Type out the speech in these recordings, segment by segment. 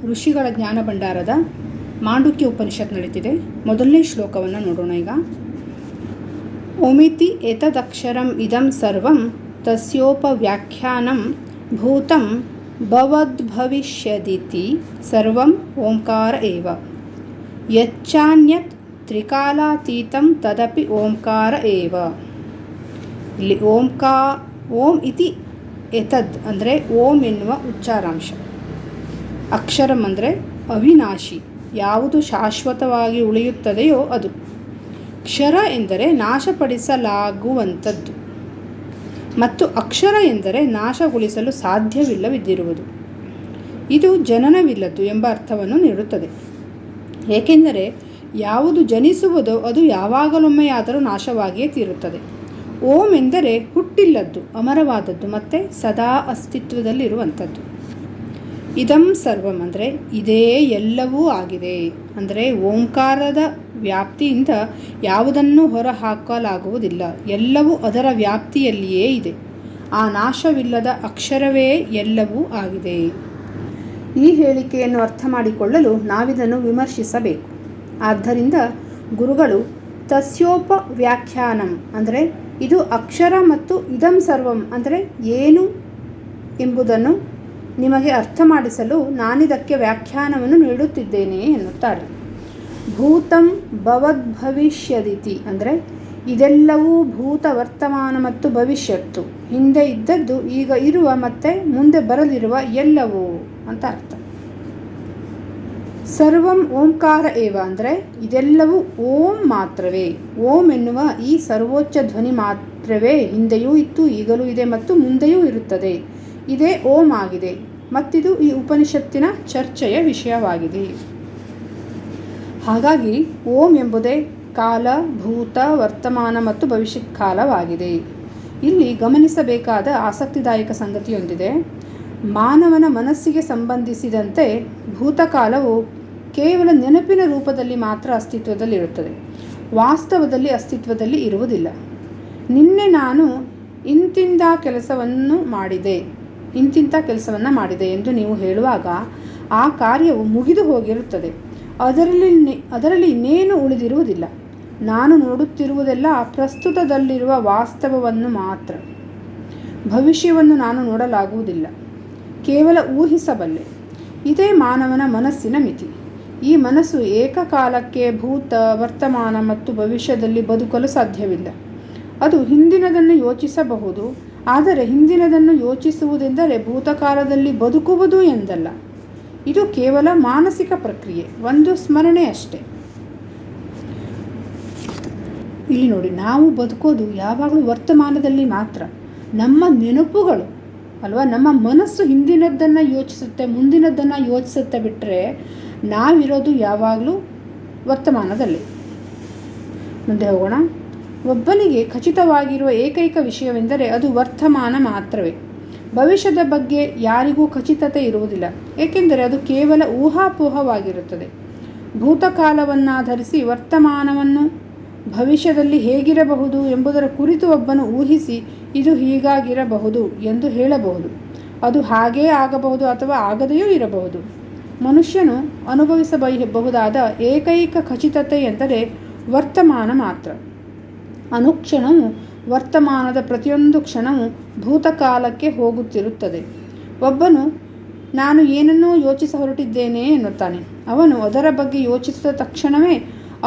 ಋಷಿಗಳ ಜ್ಞಾನ ಭಂಡಾರದ ಮಾಂಡುಕ್ಯ ಉಪನಿಷತ್ ನಡೀತಿದೆ. ಮೊದಲನೇ ಶ್ಲೋಕವನ್ನು ನೋಡೋಣ ಈಗ. ಓಮಿತಿ ಏತದಕ್ಷರಂ ಇದಂ ಸರ್ವಂ ತಸ್ಯೋಪವ್ಯಾಖ್ಯಾನಂ ಭೂತಂ ಭವದ್ಭವಿಷ್ಯದಿತಿ ಸರ್ವಂ ಓಂಕಾರ ಏವ ಯಚ್ಚಾನ್ಯತ್ ತ್ರಿಕಾಲಾತೀತಂ ತದಪಿ ಓಂಕಾರ ಏವ. ಇಲ್ಲಿ ಓಂ ಇತಿ ಏತದ್ ಅಂದರೆ ಓಂ ಎನ್ನುವ ಉಚ್ಚಾರಾಂಶ. ಅಕ್ಷರಂ ಅಂದರೆ ಅವಿನಾಶಿ, ಯಾವುದು ಶಾಶ್ವತವಾಗಿ ಉಳಿಯುತ್ತದೆಯೋ ಅದು. ಕ್ಷರ ಎಂದರೆ ನಾಶಪಡಿಸಲಾಗುವಂಥದ್ದು ಮತ್ತು ಅಕ್ಷರ ಎಂದರೆ ನಾಶಗೊಳಿಸಲು ಸಾಧ್ಯವಿಲ್ಲವಿದ್ದಿರುವುದು. ಇದು ಜನನವಿಲ್ಲದ್ದು ಎಂಬ ಅರ್ಥವನ್ನು ನೀಡುತ್ತದೆ. ಏಕೆಂದರೆ ಯಾವುದು ಜನಿಸುವುದೋ ಅದು ಯಾವಾಗಲೊಮ್ಮೆಯಾದರೂ ನಾಶವಾಗಿಯೇ ತೀರುತ್ತದೆ. ಓಂ ಎಂದರೆ ಹುಟ್ಟಿಲ್ಲದ್ದು, ಅಮರವಾದದ್ದು ಮತ್ತು ಸದಾ ಅಸ್ತಿತ್ವದಲ್ಲಿರುವಂಥದ್ದು. ಇದಂ ಸರ್ವಂ ಅಂದರೆ ಇದೇ ಎಲ್ಲವೂ ಆಗಿದೆ. ಅಂದರೆ ಓಂಕಾರದ ವ್ಯಾಪ್ತಿಯಿಂದ ಯಾವುದನ್ನು ಹೊರಹಾಕಲಾಗುವುದಿಲ್ಲ, ಎಲ್ಲವೂ ಅದರ ವ್ಯಾಪ್ತಿಯಲ್ಲಿಯೇ ಇದೆ. ಆ ನಾಶವಿಲ್ಲದ ಅಕ್ಷರವೇ ಎಲ್ಲವೂ ಆಗಿದೆ. ಈ ಹೇಳಿಕೆಯನ್ನು ಅರ್ಥ ಮಾಡಿಕೊಳ್ಳಲು ನಾವಿದನ್ನು ವಿಮರ್ಶಿಸಬೇಕು. ಆದ್ದರಿಂದ ಗುರುಗಳು ತಸ್ಯೋಪವ್ಯಾಖ್ಯಾನಂ ಅಂದರೆ ಇದು ಅಕ್ಷರ ಮತ್ತು ಇದಂ ಸರ್ವಂ ಅಂದರೆ ಏನು ಎಂಬುದನ್ನು ನಿಮಗೆ ಅರ್ಥ ಮಾಡಿಸಲು ನಾನಿದಕ್ಕೆ ವ್ಯಾಖ್ಯಾನವನ್ನು ನೀಡುತ್ತಿದ್ದೇನೆ ಎನ್ನುತ್ತಾರೆ. ಭೂತಂ ಭವದ್ಭವಿಷ್ಯದಿತಿ ಅಂದರೆ ಇದೆಲ್ಲವೂ ಭೂತ, ವರ್ತಮಾನ ಮತ್ತು ಭವಿಷ್ಯತ್ತು, ಹಿಂದೆ ಇದ್ದದ್ದು, ಈಗ ಇರುವ ಮತ್ತು ಮುಂದೆ ಬರಲಿರುವ ಎಲ್ಲವೂ ಅಂತ ಅರ್ಥ. ಸರ್ವಂ ಓಂಕಾರ ಏವ ಅಂದರೆ ಇದೆಲ್ಲವೂ ಓಂ ಮಾತ್ರವೇ. ಓಂ ಎನ್ನುವ ಈ ಸರ್ವೋಚ್ಚ ಧ್ವನಿ ಮಾತ್ರವೇ ಹಿಂದೆಯೂ ಇತ್ತು, ಈಗಲೂ ಇದೆ ಮತ್ತು ಮುಂದೆಯೂ ಇರುತ್ತದೆ. ಇದೇ ಓಂ ಆಗಿದೆ ಮತ್ತಿದು ಈ ಉಪನಿಷತ್ತಿನ ಚರ್ಚೆಯ ವಿಷಯವಾಗಿದೆ. ಹಾಗಾಗಿ ಓಂ ಎಂಬುದೇ ಕಾಲ, ಭೂತ, ವರ್ತಮಾನ ಮತ್ತು ಭವಿಷ್ಯತ್ ಕಾಲವಾಗಿದೆ. ಇಲ್ಲಿ ಗಮನಿಸಬೇಕಾದ ಆಸಕ್ತಿದಾಯಕ ಸಂಗತಿಯೊಂದಿದೆ. ಮಾನವನ ಮನಸ್ಸಿಗೆ ಸಂಬಂಧಿಸಿದಂತೆ ಭೂತಕಾಲವು ಕೇವಲ ನೆನಪಿನ ರೂಪದಲ್ಲಿ ಮಾತ್ರ ಅಸ್ತಿತ್ವದಲ್ಲಿರುತ್ತದೆ, ವಾಸ್ತವದಲ್ಲಿ ಅಸ್ತಿತ್ವದಲ್ಲಿ ಇರುವುದಿಲ್ಲ. ನಿನ್ನೆ ನಾನು ಇಂತಿಂಥ ಕೆಲಸವನ್ನು ಮಾಡಿದೆ ಎಂದು ನೀವು ಹೇಳುವಾಗ ಆ ಕಾರ್ಯವು ಮುಗಿದು ಹೋಗಿರುತ್ತದೆ. ಅದರಲ್ಲಿ ಇನ್ನೇನು ಉಳಿದಿರುವುದಿಲ್ಲ. ನಾನು ನೋಡುತ್ತಿರುವುದೆಲ್ಲ ಪ್ರಸ್ತುತದಲ್ಲಿರುವ ವಾಸ್ತವವನ್ನು ಮಾತ್ರ. ಭವಿಷ್ಯವನ್ನು ನಾನು ನೋಡಲಾಗುವುದಿಲ್ಲ, ಕೇವಲ ಊಹಿಸಬಲ್ಲೆ. ಇದೇ ಮಾನವನ ಮನಸ್ಸಿನ ಮಿತಿ. ಈ ಮನಸ್ಸು ಏಕಕಾಲಕ್ಕೆ ಭೂತ, ವರ್ತಮಾನ ಮತ್ತು ಭವಿಷ್ಯದಲ್ಲಿ ಬದುಕಲು ಸಾಧ್ಯವಿಲ್ಲ. ಅದು ಹಿಂದಿನದನ್ನು ಯೋಚಿಸಬಹುದು, ಆದರೆ ಹಿಂದಿನದನ್ನು ಯೋಚಿಸುವುದೆಂದರೆ ಭೂತಕಾಲದಲ್ಲಿ ಬದುಕುವುದು ಎಂದಲ್ಲ. ಇದು ಕೇವಲ ಮಾನಸಿಕ ಪ್ರಕ್ರಿಯೆ, ಒಂದು ಸ್ಮರಣೆ ಅಷ್ಟೇ. ಇಲ್ಲಿ ನೋಡಿ, ನಾವು ಬದುಕೋದು ಯಾವಾಗಲೂ ವರ್ತಮಾನದಲ್ಲಿ ಮಾತ್ರ. ನಮ್ಮ ನೆನಪುಗಳು ಅಲ್ವಾ, ನಮ್ಮ ಮನಸ್ಸು ಹಿಂದಿನದ್ದನ್ನು ಯೋಚಿಸುತ್ತೆ, ಮುಂದಿನದ್ದನ್ನು ಯೋಚಿಸುತ್ತೆ. ಬಿಟ್ಟರೆ ನಾವಿರೋದು ಯಾವಾಗಲೂ ವರ್ತಮಾನದಲ್ಲಿ. ಮುಂದೆ ಹೋಗೋಣ. ಒಬ್ಬನಿಗೆ ಖಚಿತವಾಗಿರುವ ಏಕೈಕ ವಿಷಯವೆಂದರೆ ಅದು ವರ್ತಮಾನ ಮಾತ್ರವೇ. ಭವಿಷ್ಯದ ಬಗ್ಗೆ ಯಾರಿಗೂ ಖಚಿತತೆ ಇರುವುದಿಲ್ಲ, ಏಕೆಂದರೆ ಅದು ಕೇವಲ ಊಹಾಪೋಹವಾಗಿರುತ್ತದೆ. ಭೂತಕಾಲವನ್ನಾಧರಿಸಿ ವರ್ತಮಾನವನ್ನು ಭವಿಷ್ಯದಲ್ಲಿ ಹೇಗಿರಬಹುದು ಎಂಬುದರ ಕುರಿತು ಒಬ್ಬನು ಊಹಿಸಿ ಇದು ಹೀಗಾಗಿರಬಹುದು ಎಂದು ಹೇಳಬಹುದು. ಅದು ಹಾಗೇ ಆಗಬಹುದು ಅಥವಾ ಆಗದೆಯೂ ಇರಬಹುದು. ಮನುಷ್ಯನು ಅನುಭವಿಸಬಹುದಾದ ಏಕೈಕ ಖಚಿತತೆ ಎಂದರೆ ವರ್ತಮಾನ ಮಾತ್ರ. ಅನುಕ್ಷಣವೂ ವರ್ತಮಾನದ ಪ್ರತಿಯೊಂದು ಕ್ಷಣವೂ ಭೂತಕಾಲಕ್ಕೆ ಹೋಗುತ್ತಿರುತ್ತದೆ. ಒಬ್ಬನು ನಾನು ಏನನ್ನೋ ಯೋಚಿಸ ಹೊರಟಿದ್ದೇನೆ ಎನ್ನುತ್ತಾನೆ. ಅವನು ಅದರ ಬಗ್ಗೆ ಯೋಚಿಸಿದ ತಕ್ಷಣವೇ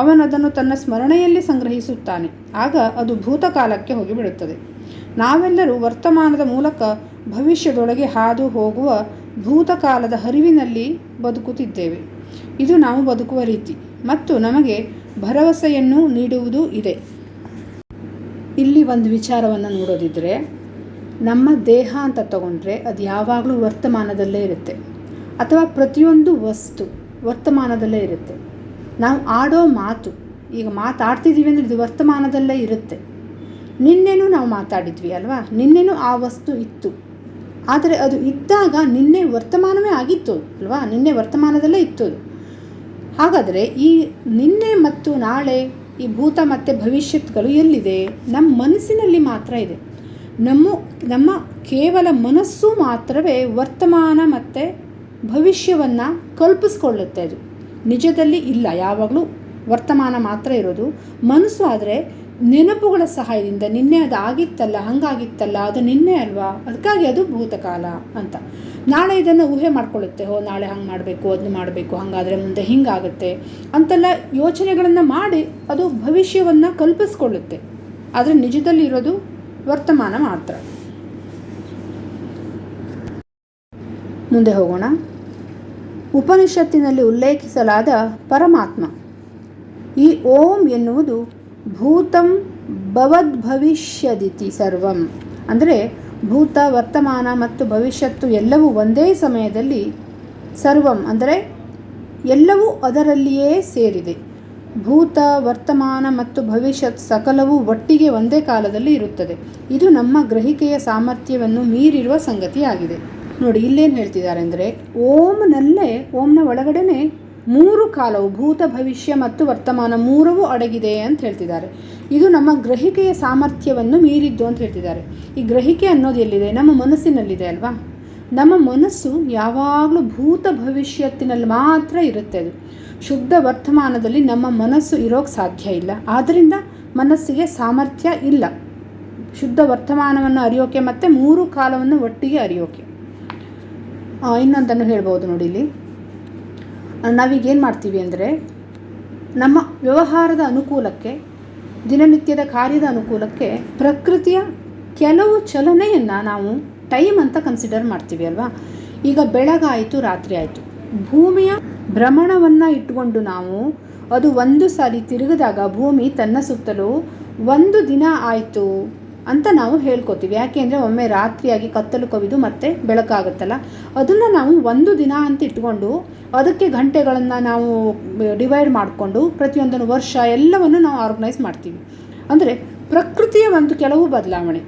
ಅವನದನ್ನು ತನ್ನ ಸ್ಮರಣೆಯಲ್ಲಿ ಸಂಗ್ರಹಿಸುತ್ತಾನೆ. ಆಗ ಅದು ಭೂತಕಾಲಕ್ಕೆ ಹೋಗಿಬಿಡುತ್ತದೆ. ನಾವೆಲ್ಲರೂ ವರ್ತಮಾನದ ಮೂಲಕ ಭವಿಷ್ಯದೊಳಗೆ ಹಾದು ಹೋಗುವ ಭೂತಕಾಲದ ಹರಿವಿನಲ್ಲಿ ಬದುಕುತ್ತಿದ್ದೇವೆ. ಇದು ನಾವು ಬದುಕುವ ರೀತಿ ಮತ್ತು ನಮಗೆ ಭರವಸೆಯನ್ನು ನೀಡುವುದು ಇದೆ. ಇಲ್ಲಿ ಒಂದು ವಿಚಾರವನ್ನು ನೋಡೋದಿದ್ದರೆ, ನಮ್ಮ ದೇಹ ಅಂತ ತಗೊಂಡ್ರೆ ಅದು ಯಾವಾಗಲೂ ವರ್ತಮಾನದಲ್ಲೇ ಇರುತ್ತೆ, ಅಥವಾ ಪ್ರತಿಯೊಂದು ವಸ್ತು ವರ್ತಮಾನದಲ್ಲೇ ಇರುತ್ತೆ. ನಾವು ಆಡೋ ಮಾತು, ಈಗ ಮಾತಾಡ್ತಿದ್ದೀವಿ ಅಂದರೆ ಇದು ವರ್ತಮಾನದಲ್ಲೇ ಇರುತ್ತೆ. ನಿನ್ನೆನೂ ನಾವು ಮಾತಾಡಿದ್ವಿ ಅಲ್ವಾ, ನಿನ್ನೆನೂ ಆ ವಸ್ತು ಇತ್ತು, ಆದರೆ ಅದು ಇದ್ದಾಗ ನಿನ್ನೆ ವರ್ತಮಾನವೇ ಆಗಿತ್ತು ಅಲ್ವಾ, ನಿನ್ನೆ ವರ್ತಮಾನದಲ್ಲೇ ಇತ್ತು. ಹಾಗಾದರೆ ಈ ನಿನ್ನೆ ಮತ್ತು ನಾಳೆ, ಈ ಭೂತ ಮತ್ತು ಭವಿಷ್ಯತ್ಗಳು ಎಲ್ಲಿದೆ? ನಮ್ಮ ಮನಸ್ಸಿನಲ್ಲಿ ಮಾತ್ರ ಇದೆ. ನಮ್ಮ ಕೇವಲ ಮನಸ್ಸು ಮಾತ್ರವೇ ವರ್ತಮಾನ ಮತ್ತು ಭವಿಷ್ಯವನ್ನು ಕಲ್ಪಿಸ್ಕೊಳ್ಳುತ್ತೆ. ಅದು ನಿಜದಲ್ಲಿ ಇಲ್ಲ, ಯಾವಾಗಲೂ ವರ್ತಮಾನ ಮಾತ್ರ ಇರೋದು. ಮನಸ್ಸು ಆದರೆ ನೆನಪುಗಳ ಸಹಾಯದಿಂದ ನಿನ್ನೆ ಅದು ಆಗಿತ್ತಲ್ಲ, ಹಂಗಾಗಿತ್ತಲ್ಲ, ಅದು ನಿನ್ನೆ ಅಲ್ವಾ, ಅದಕ್ಕಾಗಿ ಅದು ಭೂತಕಾಲ ಅಂತ. ನಾಳೆ ಇದನ್ನು ಊಹೆ ಮಾಡ್ಕೊಳ್ಳುತ್ತೆ. ನಾಳೆ ಹಂಗೆ ಮಾಡಬೇಕು, ಅದನ್ನು ಮಾಡಬೇಕು, ಹಾಗಾದರೆ ಮುಂದೆ ಹಿಂಗಾಗುತ್ತೆ ಅಂತೆಲ್ಲ ಯೋಚನೆಗಳನ್ನು ಮಾಡಿ ಅದು ಭವಿಷ್ಯವನ್ನು ಕಲ್ಪಿಸ್ಕೊಳ್ಳುತ್ತೆ. ಆದರೆ ನಿಜದಲ್ಲಿ ಇರೋದು ವರ್ತಮಾನ ಮಾತ್ರ. ಮುಂದೆ ಹೋಗೋಣ. ಉಪನಿಷತ್ತಿನಲ್ಲಿ ಉಲ್ಲೇಖಿಸಲಾದ ಪರಮಾತ್ಮ, ಈ ಓಂ ಎನ್ನುವುದು ಭೂತಂ ಭವದ್ಭವಿಷ್ಯದಿತಿ ಸರ್ವಂ, ಅಂದರೆ ಭೂತ, ವರ್ತಮಾನ ಮತ್ತು ಭವಿಷ್ಯತ್ತು ಎಲ್ಲವೂ ಒಂದೇ ಸಮಯದಲ್ಲಿ, ಸರ್ವಂ ಅಂದರೆ ಎಲ್ಲವೂ ಅದರಲ್ಲಿಯೇ ಸೇರಿದೆ. ಭೂತ, ವರ್ತಮಾನ ಮತ್ತು ಭವಿಷ್ಯತ್ ಸಕಲವೂ ಒಟ್ಟಿಗೆ ಒಂದೇ ಕಾಲದಲ್ಲಿ ಇರುತ್ತದೆ. ಇದು ನಮ್ಮ ಗ್ರಹಿಕೆಯ ಸಾಮರ್ಥ್ಯವನ್ನು ಮೀರಿರುವ ಸಂಗತಿಯಾಗಿದೆ. ನೋಡಿ, ಇಲ್ಲೇನು ಹೇಳ್ತಿದ್ದಾರೆ ಅಂದರೆ, ಓಂನ ಒಳಗಡೆನೆ 3 ಕಾಲವು, ಭೂತ, ಭವಿಷ್ಯ ಮತ್ತು ವರ್ತಮಾನ 3 ಅಡಗಿದೆ ಅಂತ ಹೇಳ್ತಿದ್ದಾರೆ. ಇದು ನಮ್ಮ ಗ್ರಹಿಕೆಯ ಸಾಮರ್ಥ್ಯವನ್ನು ಮೀರಿದ್ದು ಅಂತ ಹೇಳ್ತಿದ್ದಾರೆ. ಈ ಗ್ರಹಿಕೆ ಅನ್ನೋದು ಎಲ್ಲಿದೆ? ನಮ್ಮ ಮನಸ್ಸಿನಲ್ಲಿದೆ ಅಲ್ವಾ. ನಮ್ಮ ಮನಸ್ಸು ಯಾವಾಗಲೂ ಭೂತ ಭವಿಷ್ಯತ್ತಿನಲ್ಲಿ ಮಾತ್ರ ಇರುತ್ತೆ. ಅದು ಶುದ್ಧ ವರ್ತಮಾನದಲ್ಲಿ ನಮ್ಮ ಮನಸ್ಸು ಇರೋಕ್ಕೆ ಸಾಧ್ಯ ಇಲ್ಲ. ಆದ್ದರಿಂದ ಮನಸ್ಸಿಗೆ ಸಾಮರ್ಥ್ಯ ಇಲ್ಲ ಶುದ್ಧ ವರ್ತಮಾನವನ್ನು ಅರಿಯೋಕೆ ಮತ್ತು 3 ಕಾಲವನ್ನು ಒಟ್ಟಿಗೆ ಅರಿಯೋಕೆ. ಇನ್ನೊಂದನ್ನು ಹೇಳ್ಬೋದು ನೋಡಿ. ಇಲ್ಲಿ ನಾವೀಗೇನು ಮಾಡ್ತೀವಿ ಅಂದರೆ, ನಮ್ಮ ವ್ಯವಹಾರದ ಅನುಕೂಲಕ್ಕೆ, ದಿನನಿತ್ಯದ ಕಾರ್ಯದ ಅನುಕೂಲಕ್ಕೆ ಪ್ರಕೃತಿಯ ಕೆಲವು ಚಲನೆಯನ್ನು ನಾವು ಟೈಮ್ ಅಂತ ಕನ್ಸಿಡರ್ ಮಾಡ್ತೀವಿ ಅಲ್ವಾ. ಈಗ ಬೆಳಗಾಯಿತು, ರಾತ್ರಿ ಆಯಿತು, ಭೂಮಿಯ ಭ್ರಮಣವನ್ನು ಇಟ್ಟುಕೊಂಡು ನಾವು ಅದು ಒಂದು ಸಾರಿ ತಿರುಗಿದಾಗ ಭೂಮಿ ತನ್ನ ಸುತ್ತಲೂ 1 ದಿನ ಆಯಿತು ಅಂತ ನಾವು ಹೇಳ್ಕೊತೀವಿ. ಯಾಕೆಂದರೆ ಒಮ್ಮೆ ರಾತ್ರಿಯಾಗಿ ಕತ್ತಲು ಕವಿದು ಮತ್ತೆ ಬೆಳಕಾಗುತ್ತಲ್ಲ, ಅದನ್ನು ನಾವು 1 ದಿನ ಅಂತ ಇಟ್ಕೊಂಡು ಅದಕ್ಕೆ ಗಂಟೆಗಳನ್ನು ನಾವು ಡಿವೈಡ್ ಮಾಡಿಕೊಂಡು ಪ್ರತಿಯೊಂದನ್ನು ವರ್ಷ ಎಲ್ಲವನ್ನು ನಾವು ಆರ್ಗನೈಸ್ ಮಾಡ್ತೀವಿ. ಅಂದರೆ ಪ್ರಕೃತಿಯ ಕೆಲವು ಬದಲಾವಣೆ.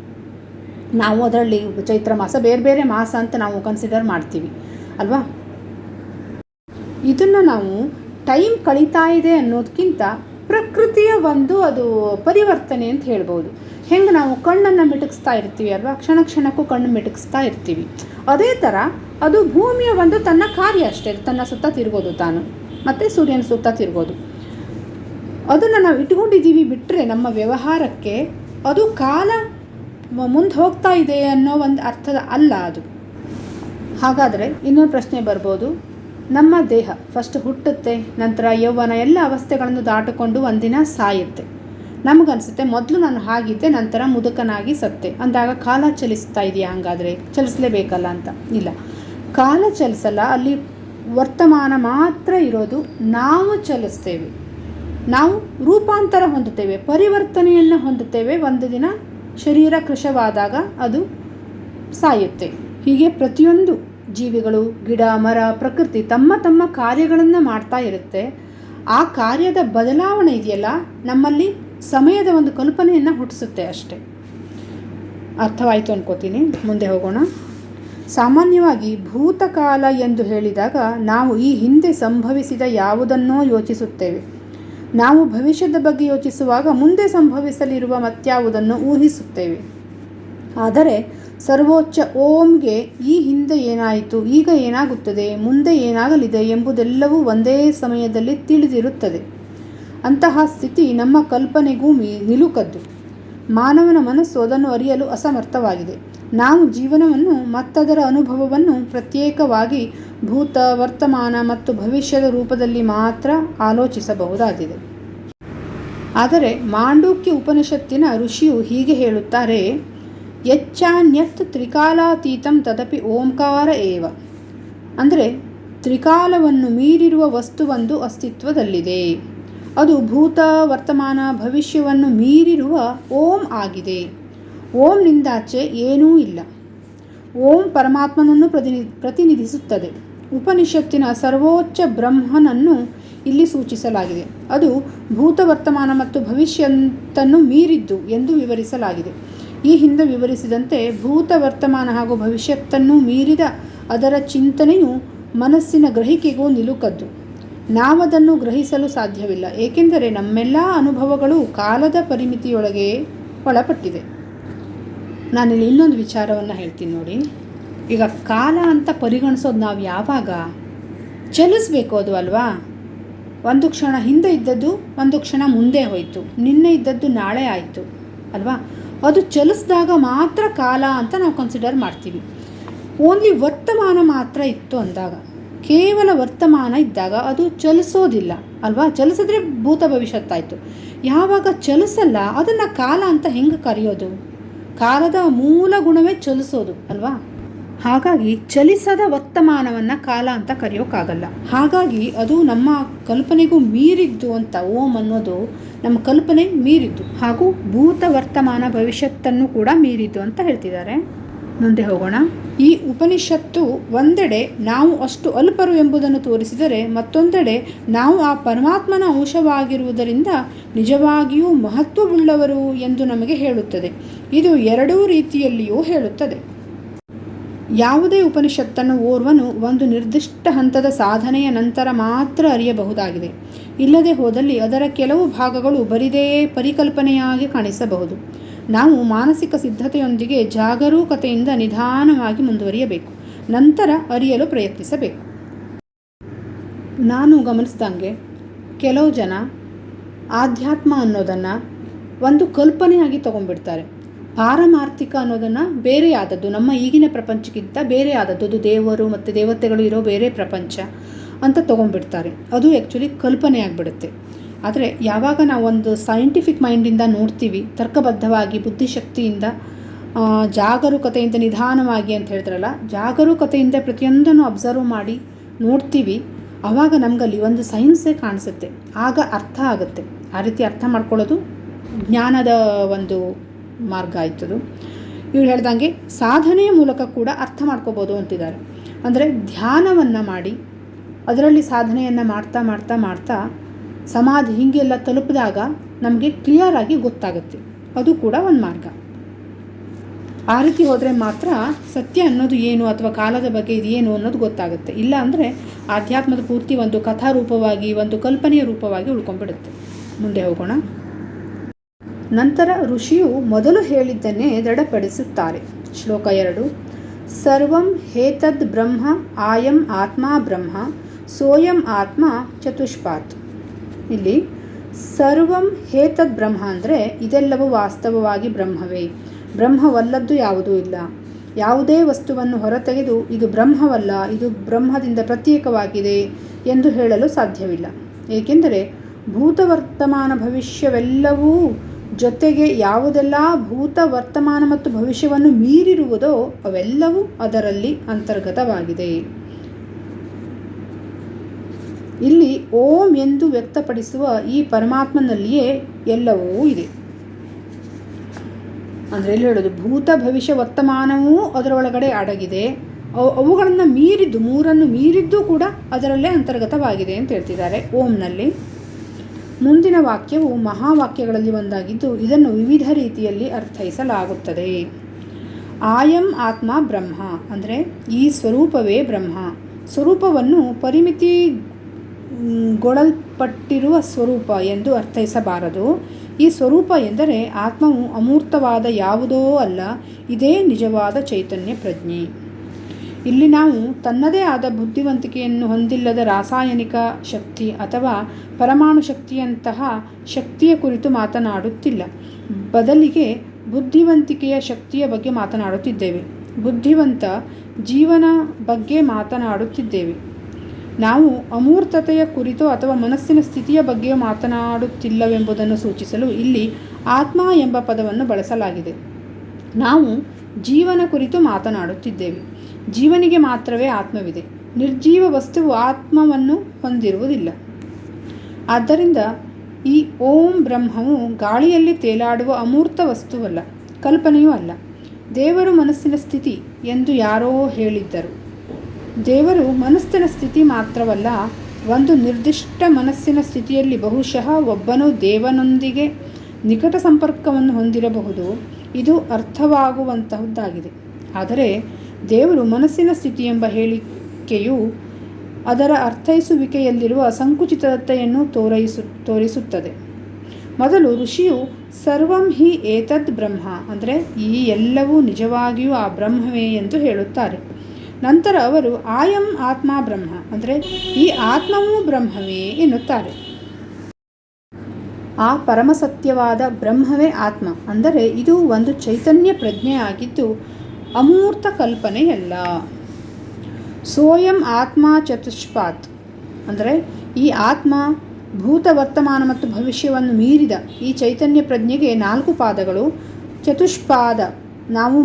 ನಾವು ಅದರಲ್ಲಿ ಚೈತ್ರ ಮಾಸ, ಬೇರೆ ಬೇರೆ ಮಾಸ ಅಂತ ನಾವು ಕನ್ಸಿಡರ್ ಮಾಡ್ತೀವಿ ಅಲ್ವಾ. ಇದನ್ನು ನಾವು ಟೈಮ್ ಕಳೀತಾ ಇದೆ ಅನ್ನೋದಕ್ಕಿಂತ ಪ್ರಕೃತಿಯ ಅದು ಪರಿವರ್ತನೆ ಅಂತ ಹೇಳ್ಬೋದು. ಹೆಂಗೆ ನಾವು ಕಣ್ಣನ್ನು ಮಿಟುಕಿಸ್ತಾ ಇರ್ತೀವಿ ಅಲ್ವಾ, ಕ್ಷಣ ಕ್ಷಣಕ್ಕೂ ಕಣ್ಣು ಮಿಟುಕಿಸ್ತಾ ಇರ್ತೀವಿ. ಅದೇ ಥರ ಅದು ಭೂಮಿಯ ತನ್ನ ಕಾರ್ಯ ಅಷ್ಟೇ. ತನ್ನ ಸುತ್ತ ತಿರುಗೋದು ತಾನು, ಮತ್ತು ಸೂರ್ಯನ ಸುತ್ತ ತಿರುಗೋದು. ಅದನ್ನು ನಾವು ಇಟ್ಕೊಂಡಿದ್ದೀವಿ ಬಿಟ್ಟರೆ ನಮ್ಮ ವ್ಯವಹಾರಕ್ಕೆ ಅದು ಕಾಲ ಮುಂದೆ ಹೋಗ್ತಾ ಇದೆ ಅನ್ನೋ ಅರ್ಥದ ಅಲ್ಲ ಅದು. ಹಾಗಾದರೆ ಇನ್ನೊಂದು ಪ್ರಶ್ನೆ ಬರ್ಬೋದು. ನಮ್ಮ ದೇಹ ಫಸ್ಟ್ ಹುಟ್ಟುತ್ತೆ, ನಂತರ ಯೌವನ ಎಲ್ಲ ಅವಸ್ಥೆಗಳನ್ನು ದಾಟಿಕೊಂಡು ಒಂದಿನ ಸಾಯುತ್ತೆ. ನಮಗನ್ಸುತ್ತೆ ಮೊದಲು ನಾನು ಹಾಗಿದ್ದೆ, ನಂತರ ಮುದುಕನಾಗಿ ಸತ್ತೆ ಅಂದಾಗ ಕಾಲ ಚಲಿಸ್ತಾ ಇದೆಯಾ? ಹಾಗಾದರೆ ಚಲಿಸಲೇಬೇಕಲ್ಲ ಅಂತ. ಇಲ್ಲ, ಕಾಲ ಚಲಿಸಲ್ಲ. ಅಲ್ಲಿ ವರ್ತಮಾನ ಮಾತ್ರ ಇರೋದು. ನಾವು ಚಲಿಸ್ತೇವೆ, ನಾವು ರೂಪಾಂತರ ಹೊಂದುತ್ತೇವೆ, ಪರಿವರ್ತನೆಯನ್ನು ಹೊಂದುತ್ತೇವೆ. ಒಂದು ದಿನ ಶರೀರ ಕೃಶವಾದಾಗ ಅದು ಸಾಯುತ್ತೆ. ಹೀಗೆ ಪ್ರತಿಯೊಂದು ಜೀವಿಗಳು, ಗಿಡ, ಮರ, ಪ್ರಕೃತಿ ತಮ್ಮ ತಮ್ಮ ಕಾರ್ಯಗಳನ್ನು ಮಾಡ್ತಾ ಇರುತ್ತೆ. ಆ ಕಾರ್ಯದ ಬದಲಾವಣೆ ಇದೆಯಲ್ಲ, ನಮ್ಮಲ್ಲಿ ಸಮಯದ ಕಲ್ಪನೆಯನ್ನು ಹುಟ್ಟಿಸುತ್ತೆ ಅಷ್ಟೆ. ಅರ್ಥವಾಯಿತು ಅನ್ಕೋತೀನಿ. ಮುಂದೆ ಹೋಗೋಣ. ಸಾಮಾನ್ಯವಾಗಿ ಭೂತಕಾಲ ಎಂದು ಹೇಳಿದಾಗ ನಾವು ಈ ಹಿಂದೆ ಸಂಭವಿಸಿದ ಯಾವುದನ್ನೋ ಯೋಚಿಸುತ್ತೇವೆ. ನಾವು ಭವಿಷ್ಯದ ಬಗ್ಗೆ ಯೋಚಿಸುವಾಗ ಮುಂದೆ ಸಂಭವಿಸಲಿರುವ ಮತ್ಯಾವುದನ್ನು ಊಹಿಸುತ್ತೇವೆ. ಆದರೆ ಸರ್ವೋಚ್ಚ ಓಂಗೆ ಈ ಹಿಂದೆ ಏನಾಯಿತು, ಈಗ ಏನಾಗುತ್ತದೆ, ಮುಂದೆ ಏನಾಗಲಿದೆ ಎಂಬುದೆಲ್ಲವೂ ಒಂದೇ ಸಮಯದಲ್ಲಿ ತಿಳಿದಿರುತ್ತದೆ. ಅಂತಹ ಸ್ಥಿತಿ ನಮ್ಮ ಕಲ್ಪನೆಗೂ ನಿಲುಕದ್ದು. ಮಾನವನ ಮನಸ್ಸು ಅದನ್ನು ಅರಿಯಲು ಅಸಮರ್ಥವಾಗಿದೆ. ನಾವು ಜೀವನವನ್ನು ಮತ್ತದರ ಅನುಭವವನ್ನು ಪ್ರತ್ಯೇಕವಾಗಿ ಭೂತ, ವರ್ತಮಾನ ಮತ್ತು ಭವಿಷ್ಯದ ರೂಪದಲ್ಲಿ ಮಾತ್ರ ಆಲೋಚಿಸಬಹುದಾಗಿದೆ. ಆದರೆ ಮಾಂಡೂಕ್ಯ ಉಪನಿಷತ್ತಿನ ಋಷಿಯು ಹೀಗೆ ಹೇಳುತ್ತಾರೆ, ಯಚ್ಚಾನ್ಯತ್ ತ್ರಿಕಾಲಾತೀತಂ ತದಪಿ ಓಂಕಾರ ಏವ. ಅಂದರೆ ತ್ರಿಕಾಲವನ್ನು ಮೀರಿರುವ ವಸ್ತುವೊಂದು ಅಸ್ತಿತ್ವದಲ್ಲಿದೆ. ಅದು ಭೂತ, ವರ್ತಮಾನ, ಭವಿಷ್ಯವನ್ನು ಮೀರಿರುವ ಓಂ ಆಗಿದೆ. ಓಂನಿಂದಾಚೆ ಏನೂ ಇಲ್ಲ. ಓಂ ಪರಮಾತ್ಮನನ್ನು ಪ್ರತಿನಿಧಿಸುತ್ತದೆ. ಉಪನಿಷತ್ತಿನ ಸರ್ವೋಚ್ಚ ಬ್ರಹ್ಮನನ್ನು ಇಲ್ಲಿ ಸೂಚಿಸಲಾಗಿದೆ. ಅದು ಭೂತ, ವರ್ತಮಾನ ಮತ್ತು ಭವಿಷ್ಯತ್ತನ್ನು ಮೀರಿದ್ದು ಎಂದು ವಿವರಿಸಲಾಗಿದೆ. ಈ ಹಿಂದೆ ವಿವರಿಸಿದಂತೆ ಭೂತ, ವರ್ತಮಾನ ಹಾಗೂ ಭವಿಷ್ಯತ್ತನ್ನು ಮೀರಿದ ಅದರ ಚಿಂತನೆಯು ಮನಸ್ಸಿನ ಗ್ರಹಿಕೆಗೂ ನಿಲುಕದ್ದು. ನಾವದನ್ನು ಗ್ರಹಿಸಲು ಸಾಧ್ಯವಿಲ್ಲ, ಏಕೆಂದರೆ ನಮ್ಮೆಲ್ಲ ಅನುಭವಗಳು ಕಾಲದ ಪರಿಮಿತಿಯೊಳಗೆ ಒಳಪಟ್ಟಿದೆ. ನಾನಿಲ್ಲಿ ಇನ್ನೊಂದು ವಿಚಾರವನ್ನು ಹೇಳ್ತೀನಿ ನೋಡಿ. ಈಗ ಕಾಲ ಅಂತ ಪರಿಗಣಿಸೋದು ನಾವು ಯಾವಾಗ? ಚಲಿಸ್ಬೇಕು ಅದು ಅಲ್ವಾ? ಒಂದು ಕ್ಷಣ ಹಿಂದೆ ಇದ್ದದ್ದು ಒಂದು ಕ್ಷಣ ಮುಂದೆ ಹೋಯಿತು, ನಿನ್ನೆ ಇದ್ದದ್ದು ನಾಳೆ ಆಯಿತು ಅಲ್ವಾ? ಅದು ಚಲಿಸಿದಾಗ ಮಾತ್ರ ಕಾಲ ಅಂತ ನಾವು ಕನ್ಸಿಡರ್ ಮಾಡ್ತೀವಿ. ಓನ್ಲಿ ವರ್ತಮಾನ ಮಾತ್ರ ಇತ್ತು ಅಂದಾಗ, ಕೇವಲ ವರ್ತಮಾನ ಇದ್ದಾಗ ಅದು ಚಲಿಸೋದಿಲ್ಲ ಅಲ್ವಾ? ಚಲಿಸಿದ್ರೆ ಭೂತ ಭವಿಷ್ಯತ್ತಾಯಿತು. ಯಾವಾಗ ಚಲಿಸಲ್ಲ ಅದನ್ನು ಕಾಲ ಅಂತ ಹೆಂಗೆ ಕರೆಯೋದು? ಕಾಲದ ಮೂಲ ಗುಣವೇ ಚಲಿಸೋದು ಅಲ್ವಾ? ಹಾಗಾಗಿ ಚಲಿಸದ ವರ್ತಮಾನವನ್ನು ಕಾಲ ಅಂತ ಕರೆಯೋಕ್ಕಾಗಲ್ಲ. ಹಾಗಾಗಿ ಅದು ನಮ್ಮ ಕಲ್ಪನೆಗೂ ಮೀರಿದ್ದು ಅಂತ. ಓಂ ಅನ್ನೋದು ನಮ್ಮ ಕಲ್ಪನೆ ಮೀರಿದ್ದು, ಹಾಗೂ ಭೂತ ವರ್ತಮಾನ ಭವಿಷ್ಯತ್ತನ್ನು ಕೂಡ ಮೀರಿದ್ದು ಅಂತ ಹೇಳ್ತಿದ್ದಾರೆ. ಮುಂದೆ ಹೋಗೋಣ. ಈ ಉಪನಿಷತ್ತು ಒಂದೆಡೆ ನಾವು ಅಷ್ಟು ಅಲ್ಪರು ಎಂಬುದನ್ನು ತೋರಿಸಿದರೆ, ಮತ್ತೊಂದೆಡೆ ನಾವು ಆ ಪರಮಾತ್ಮನ ಅಂಶವಾಗಿರುವುದರಿಂದ ನಿಜವಾಗಿಯೂ ಮಹತ್ವವುಳ್ಳವರು ಎಂದು ನಮಗೆ ಹೇಳುತ್ತದೆ. ಇದು ಎರಡೂ ರೀತಿಯಲ್ಲಿಯೂ ಹೇಳುತ್ತದೆ. ಯಾವುದೇ ಉಪನಿಷತ್ತನ್ನು ಓರ್ವನು ಒಂದು ನಿರ್ದಿಷ್ಟ ಹಂತದ ಸಾಧನೆಯ ನಂತರ ಮಾತ್ರ ಅರಿಯಬಹುದಾಗಿದೆ. ಇಲ್ಲದೆ ಹೋದಲ್ಲಿ ಅದರ ಕೆಲವು ಭಾಗಗಳು ಬರಿದೇ ಪರಿಕಲ್ಪನೆಯಾಗಿ ಕಾಣಿಸಬಹುದು. ನಾವು ಮಾನಸಿಕ ಸಿದ್ಧತೆಯೊಂದಿಗೆ ಜಾಗರೂಕತೆಯಿಂದ ನಿಧಾನವಾಗಿ ಮುಂದುವರಿಯಬೇಕು, ನಂತರ ಅರಿಯಲು ಪ್ರಯತ್ನಿಸಬೇಕು. ನಾನು ಗಮನಿಸಿದಂಗೆ ಕೆಲವು ಜನ ಆಧ್ಯಾತ್ಮ ಅನ್ನೋದನ್ನು ಒಂದು ಕಲ್ಪನೆಯಾಗಿ ತಗೊಂಡ್ಬಿಡ್ತಾರೆ. ಪಾರಮಾರ್ಥಿಕ ಅನ್ನೋದನ್ನು ಬೇರೆಯಾದದ್ದು, ನಮ್ಮ ಈಗಿನ ಪ್ರಪಂಚಕ್ಕಿಂತ ಬೇರೆಯಾದದ್ದು, ಅದು ದೇವರು ಮತ್ತು ದೇವತೆಗಳು ಇರೋ ಬೇರೆ ಪ್ರಪಂಚ ಅಂತ ತೊಗೊಂಡ್ಬಿಡ್ತಾರೆ. ಅದು ಆ್ಯಕ್ಚುಲಿ ಕಲ್ಪನೆ ಆಗಿಬಿಡುತ್ತೆ. ಆದರೆ ಯಾವಾಗ ನಾವು ಒಂದು ಸೈಂಟಿಫಿಕ್ ಮೈಂಡಿಂದ ನೋಡ್ತೀವಿ, ತರ್ಕಬದ್ಧವಾಗಿ ಬುದ್ಧಿಶಕ್ತಿಯಿಂದ ಜಾಗರೂಕತೆಯಿಂದ ನಿಧಾನವಾಗಿ ಅಂತ ಹೇಳ್ತಾರಲ್ಲ, ಜಾಗರೂಕತೆಯಿಂದ ಪ್ರತಿಯೊಂದನ್ನು ಅಬ್ಸರ್ವ್ ಮಾಡಿ ನೋಡ್ತೀವಿ, ಆವಾಗ ನಮಗಲ್ಲಿ ಒಂದು ಸೈನ್ಸೇ ಕಾಣಿಸುತ್ತೆ. ಆಗ ಅರ್ಥ ಆಗುತ್ತೆ. ಆ ರೀತಿ ಅರ್ಥ ಮಾಡ್ಕೊಳ್ಳೋದು ಜ್ಞಾನದ ಒಂದು ಮಾರ್ಗ ಆಯ್ತದು. ಇವ್ರು ಹೇಳ್ದಂಗೆ ಸಾಧನೆಯ ಮೂಲಕ ಕೂಡ ಅರ್ಥ ಮಾಡ್ಕೋಬೋದು ಅಂತಿದ್ದಾರೆ. ಅಂದರೆ ಧ್ಯಾನವನ್ನು ಮಾಡಿ ಅದರಲ್ಲಿ ಸಾಧನೆಯನ್ನು ಮಾಡ್ತಾ ಮಾಡ್ತಾ ಮಾಡ್ತಾ ಸಮಾಧಿ ಹೀಗೆಲ್ಲ ತಲುಪಿದಾಗ ನಮಗೆ ಕ್ಲಿಯರಾಗಿ ಗೊತ್ತಾಗುತ್ತೆ. ಅದು ಕೂಡ ಒಂದು ಮಾರ್ಗ. ಆ ರೀತಿ ಹೋದರೆ ಮಾತ್ರ ಸತ್ಯ ಅನ್ನೋದು ಏನು ಅಥವಾ ಕಾಲದ ಬಗ್ಗೆ ಇದೇನು ಅನ್ನೋದು ಗೊತ್ತಾಗುತ್ತೆ. ಇಲ್ಲ ಅಂದರೆ ಆಧ್ಯಾತ್ಮದ ಪೂರ್ತಿ ಒಂದು ಕಥಾರೂಪವಾಗಿ, ಒಂದು ಕಲ್ಪನೆಯ ರೂಪವಾಗಿ ಉಳ್ಕೊಂಡ್ಬಿಡುತ್ತೆ. ಮುಂದೆ ಹೋಗೋಣ. ನಂತರ ಋಷಿಯು ಮೊದಲು ಹೇಳಿದ್ದನ್ನೇ ದೃಢಪಡಿಸುತ್ತಾರೆ. ಶ್ಲೋಕ 2. ಸರ್ವಂ ಹೇತದ್ ಬ್ರಹ್ಮ ಆಯಂ ಆತ್ಮ ಬ್ರಹ್ಮ ಸೋಯಂ ಆತ್ಮ ಚತುಷ್ಪಾತ್. ಇಲ್ಲಿ ಸರ್ವಂ ಹೇತದ್ ಬ್ರಹ್ಮ ಅಂದರೆ ಇದೆಲ್ಲವೂ ವಾಸ್ತವವಾಗಿ ಬ್ರಹ್ಮವೇ, ಬ್ರಹ್ಮವಲ್ಲದ್ದು ಯಾವುದೂ ಇಲ್ಲ. ಯಾವುದೇ ವಸ್ತುವನ್ನು ಹೊರತೆಗೆದು ಇದು ಬ್ರಹ್ಮವಲ್ಲ, ಇದು ಬ್ರಹ್ಮದಿಂದ ಪ್ರತ್ಯೇಕವಾಗಿದೆ ಎಂದು ಹೇಳಲು ಸಾಧ್ಯವಿಲ್ಲ. ಏಕೆಂದರೆ ಭೂತ ವರ್ತಮಾನ ಭವಿಷ್ಯವೆಲ್ಲವೂ ಜೊತೆಗೆ ಯಾವುದೆಲ್ಲ ಭೂತ ವರ್ತಮಾನ ಮತ್ತು ಭವಿಷ್ಯವನ್ನು ಮೀರಿರುವುದೋ ಅವೆಲ್ಲವೂ ಅದರಲ್ಲಿ ಅಂತರ್ಗತವಾಗಿದೆ. ಇಲ್ಲಿ ಓಂ ಎಂದು ವ್ಯಕ್ತಪಡಿಸುವ ಈ ಪರಮಾತ್ಮನಲ್ಲಿಯೇ ಎಲ್ಲವೂ ಇದೆ. ಅಂದರೆ ಎಲ್ಲಿ ಹೇಳೋದು, ಭೂತ ಭವಿಷ್ಯ ವರ್ತಮಾನವೂ ಅದರೊಳಗಡೆ ಅಡಗಿದೆ. ಅವುಗಳನ್ನು ಮೀರಿದ್ದು, ಮೂರನ್ನು ಮೀರಿದ್ದು ಕೂಡ ಅದರಲ್ಲೇ ಅಂತರ್ಗತವಾಗಿದೆ ಅಂತ ಹೇಳ್ತಿದ್ದಾರೆ ಓಂನಲ್ಲಿ. ಮುಂದಿನ ವಾಕ್ಯವು ಮಹಾವಾಕ್ಯಗಳಲ್ಲಿ ಒಂದಾಗಿದ್ದು ಇದನ್ನು ವಿವಿಧ ರೀತಿಯಲ್ಲಿ ಅರ್ಥೈಸಲಾಗುತ್ತದೆ. ಆಯಂ ಆತ್ಮ ಬ್ರಹ್ಮ ಅಂದರೆ ಈ ಸ್ವರೂಪವೇ ಬ್ರಹ್ಮ. ಸ್ವರೂಪವನ್ನು ಪರಿಮಿತಿಗೊಳಲ್ಪಟ್ಟಿರುವ ಸ್ವರೂಪ ಎಂದು ಅರ್ಥೈಸಬಾರದು. ಈ ಸ್ವರೂಪ ಎಂದರೆ ಆತ್ಮವು ಅಮೂರ್ತವಾದ ಯಾವುದೋ ಅಲ್ಲ, ಇದೇ ನಿಜವಾದ ಚೈತನ್ಯ ಪ್ರಜ್ಞೆ. ಇಲ್ಲಿ ನಾವು ತನ್ನದೇ ಆದ ಬುದ್ಧಿವಂತಿಕೆಯನ್ನು ಹೊಂದಿಲ್ಲದ ರಾಸಾಯನಿಕ ಶಕ್ತಿ ಅಥವಾ ಪರಮಾಣು ಶಕ್ತಿಯಂತಹ ಶಕ್ತಿಯ ಕುರಿತು ಮಾತನಾಡುತ್ತಿಲ್ಲ. ಬದಲಿಗೆ ಬುದ್ಧಿವಂತಿಕೆಯ ಶಕ್ತಿಯ ಬಗ್ಗೆ ಮಾತನಾಡುತ್ತಿದ್ದೇವೆ. ಬುದ್ಧಿವಂತ ಜೀವನ ಬಗ್ಗೆ ಮಾತನಾಡುತ್ತಿದ್ದೇವೆ. ನಾವು ಅಮೂರ್ತತೆಯ ಕುರಿತು ಅಥವಾ ಮನಸ್ಸಿನ ಸ್ಥಿತಿಯ ಬಗ್ಗೆ ಮಾತನಾಡುತ್ತಿಲ್ಲವೆಂಬುದನ್ನು ಸೂಚಿಸಲು ಇಲ್ಲಿ ಆತ್ಮ ಎಂಬ ಪದವನ್ನು ಬಳಸಲಾಗಿದೆ. ನಾವು ಜೀವನ ಕುರಿತು ಮಾತನಾಡುತ್ತಿದ್ದೇವೆ. ಜೀವನಿಗೆ ಮಾತ್ರವೇ ಆತ್ಮವಿದೆ. ನಿರ್ಜೀವ ವಸ್ತುವು ಆತ್ಮವನ್ನು ಹೊಂದಿರುವುದಿಲ್ಲ. ಆದ್ದರಿಂದ ಈ ಓಂ ಬ್ರಹ್ಮವು ಗಾಳಿಯಲ್ಲಿ ತೇಲಾಡುವ ಅಮೂರ್ತ ವಸ್ತುವಲ್ಲ, ಕಲ್ಪನೆಯೂ ಅಲ್ಲ. ದೇವರು ಮನಸ್ಸಿನ ಸ್ಥಿತಿ ಎಂದು ಯಾರೋ ಹೇಳಿದ್ದರು. ದೇವರು ಮನಸ್ಸಿನ ಸ್ಥಿತಿ ಮಾತ್ರವಲ್ಲ, ಒಂದು ನಿರ್ದಿಷ್ಟ ಮನಸ್ಸಿನ ಸ್ಥಿತಿಯಲ್ಲಿ ಬಹುಶಃ ಒಬ್ಬನು ದೇವನೊಂದಿಗೆ ನಿಕಟ ಸಂಪರ್ಕವನ್ನು ಹೊಂದಿರಬಹುದು. ಇದು ಅರ್ಥವಾಗುವಂತಹದ್ದಾಗಿದೆ. ಆದರೆ ದೇವರು ಮನಸ್ಸಿನ ಸ್ಥಿತಿ ಎಂಬ ಹೇಳಿಕೆಯು ಅದರ ಅರ್ಥೈಸುವಿಕೆಯಲ್ಲಿರುವ ಸಂಕುಚಿತತೆಯನ್ನು ತೋರಿಸುತ್ತದೆ. ಮೊದಲು ಋಷಿಯು ಸರ್ವಂ ಹಿ ಏತದ್ ಬ್ರಹ್ಮ ಅಂದರೆ ಈ ಎಲ್ಲವೂ ನಿಜವಾಗಿಯೂ ಆ ಬ್ರಹ್ಮವೇ ಎಂದು ಹೇಳುತ್ತಾರೆ. ನಂತರ ಅವರು ಆಯಂ ಆತ್ಮ ಬ್ರಹ್ಮ, ಅಂದರೆ ಈ ಆತ್ಮವೂ ಬ್ರಹ್ಮವೇ ಎನ್ನುತ್ತಾರೆ. ಆ ಪರಮಸತ್ಯವಾದ ಬ್ರಹ್ಮವೇ ಆತ್ಮ, ಅಂದರೆ ಇದು ಒಂದು ಚೈತನ್ಯ ಪ್ರಜ್ಞೆ ಆಗಿದ್ದು ಅಮೂರ್ತ ಕಲ್ಪನೆಯಲ್ಲ. ಸೋಯಂ ಆತ್ಮ ಚತುಷ್ಪಾತ್, ಅಂದರೆ ಈ ಆತ್ಮ ಭೂತ, ವರ್ತಮಾನ ಮತ್ತು ಭವಿಷ್ಯವನ್ನು ಮೀರಿದ ಈ ಚೈತನ್ಯ ಪ್ರಜ್ಞೆಗೆ 4 ಪಾದಗಳು. ಚತುಷ್ಪಾದ, ನಾವು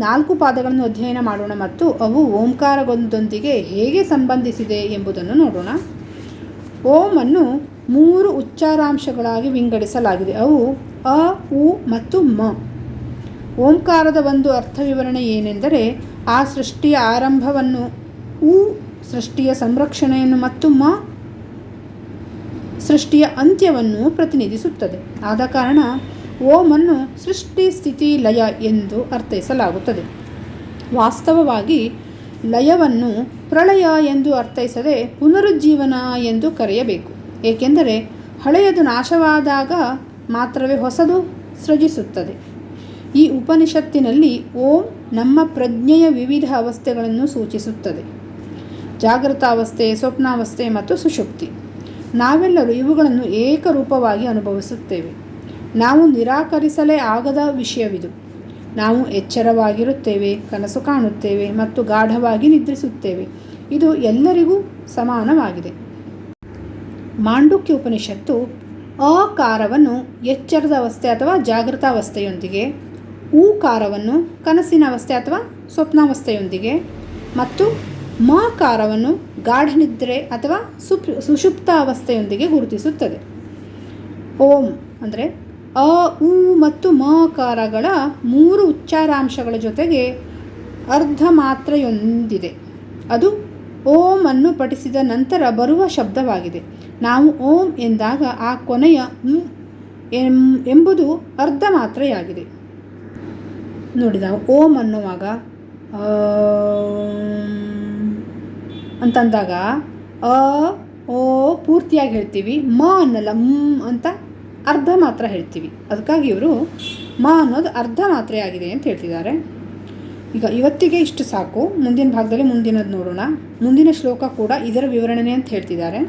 4 ಪಾದಗಳನ್ನು ಅಧ್ಯಯನ ಮಾಡೋಣ ಮತ್ತು ಅವು ಓಂಕಾರಗೊಂದೊಂದಿಗೆ ಹೇಗೆ ಸಂಬಂಧಿಸಿದೆ ಎಂಬುದನ್ನು ನೋಡೋಣ. ಓಂ ಅನ್ನು 3 ಉಚ್ಚಾರಾಂಶಗಳಾಗಿ ವಿಂಗಡಿಸಲಾಗಿದೆ. ಅವು ಅ, ಉ ಮತ್ತು ಮ. ಓಂಕಾರದ ಒಂದು ಅರ್ಥ ವಿವರಣೆ ಏನೆಂದರೆ, ಆ ಸೃಷ್ಟಿಯ ಆರಂಭವನ್ನು, ಉ ಸೃಷ್ಟಿಯ ಸಂರಕ್ಷಣೆಯನ್ನು ಮತ್ತು ಮ ಸೃಷ್ಟಿಯ ಅಂತ್ಯವನ್ನು ಪ್ರತಿನಿಧಿಸುತ್ತದೆ. ಆದ ಕಾರಣ ಓಮನ್ನು ಸೃಷ್ಟಿ, ಸ್ಥಿತಿ, ಲಯ ಎಂದು ಅರ್ಥೈಸಲಾಗುತ್ತದೆ. ವಾಸ್ತವವಾಗಿ ಲಯವನ್ನು ಪ್ರಳಯ ಎಂದು ಅರ್ಥೈಸದೆ ಪುನರುಜ್ಜೀವನ ಎಂದು ಕರೆಯಬೇಕು. ಏಕೆಂದರೆ ಹಳೆಯದು ನಾಶವಾದಾಗ ಮಾತ್ರವೇ ಹೊಸದು ಸೃಜಿಸುತ್ತದೆ. ಈ ಉಪನಿಷತ್ತಿನಲ್ಲಿ ಓಂ ನಮ್ಮ ಪ್ರಜ್ಞೆಯ ವಿವಿಧ ಅವಸ್ಥೆಗಳನ್ನು ಸೂಚಿಸುತ್ತದೆ. ಜಾಗೃತಾವಸ್ಥೆ, ಸ್ವಪ್ನಾವಸ್ಥೆ ಮತ್ತು ಸುಷುಪ್ತಿ. ನಾವೆಲ್ಲರೂ ಇವುಗಳನ್ನು ಏಕರೂಪವಾಗಿ ಅನುಭವಿಸುತ್ತೇವೆ. ನಾವು ನಿರಾಕರಿಸಲೇ ಆಗದ ವಿಷಯವಿದು. ನಾವು ಎಚ್ಚರವಾಗಿರುತ್ತೇವೆ, ಕನಸು ಕಾಣುತ್ತೇವೆ ಮತ್ತು ಗಾಢವಾಗಿ ನಿದ್ರಿಸುತ್ತೇವೆ. ಇದು ಎಲ್ಲರಿಗೂ ಸಮಾನವಾಗಿದೆ. ಮಾಂಡುಕ್ಯ ಉಪನಿಷತ್ತು ಅಕಾರವನ್ನು ಎಚ್ಚರದ ಅವಸ್ಥೆ ಅಥವಾ ಜಾಗೃತಾವಸ್ಥೆಯೊಂದಿಗೆ, ಊಕಾರವನ್ನು ಕನಸಿನ ಅವಸ್ಥೆ ಅಥವಾ ಸ್ವಪ್ನಾವಸ್ಥೆಯೊಂದಿಗೆ ಮತ್ತು ಮಕಾರವನ್ನು ಗಾಢನಿದ್ರೆ ಅಥವಾ ಸುಷುಪ್ತ ಅವಸ್ಥೆಯೊಂದಿಗೆ ಗುರುತಿಸುತ್ತದೆ. ಓಂ ಅಂದರೆ ಅ, ಉ ಮತ್ತು ಮಕಾರಗಳ 3 ಉಚ್ಚಾರಾಂಶಗಳ ಜೊತೆಗೆ ಅರ್ಧ ಮಾತ್ರೆಯೊಂದಿದೆ. ಅದು ಓಂ ಅನ್ನು ಪಠಿಸಿದ ನಂತರ ಬರುವ ಶಬ್ದವಾಗಿದೆ. ನಾವು ಓಂ ಎಂದಾಗ ಆ ಕೊನೆಯ ಎಂಬುದು ಅರ್ಧ ಮಾತ್ರೆಯಾಗಿದೆ. ನೋಡಿ, ನಾವು ಓಂ ಅನ್ನುವಾಗ ಅಂತಂದಾಗ ಅ, ಓ ಪೂರ್ತಿಯಾಗಿ ಹೇಳ್ತೀವಿ. ಮ ಅನ್ನಲ್ಲ, ಅಂತ ಅರ್ಧ ಮಾತ್ರ ಹೇಳ್ತೀವಿ. ಅದಕ್ಕಾಗಿ ಇವರು ಮ ಅನ್ನೋದು ಅರ್ಧ ಮಾತ್ರೆಯಾಗಿದೆ ಅಂತ ಹೇಳ್ತಿದ್ದಾರೆ. ಈಗ ಇವತ್ತಿಗೆ ಇಷ್ಟು ಸಾಕು. ಮುಂದಿನ ಭಾಗದಲ್ಲಿ ಮುಂದಿನದು ನೋಡೋಣ. ಮುಂದಿನ ಶ್ಲೋಕ ಕೂಡ ಇದರ ವಿವರಣೆ ಅಂತ ಹೇಳ್ತಿದ್ದಾರೆ.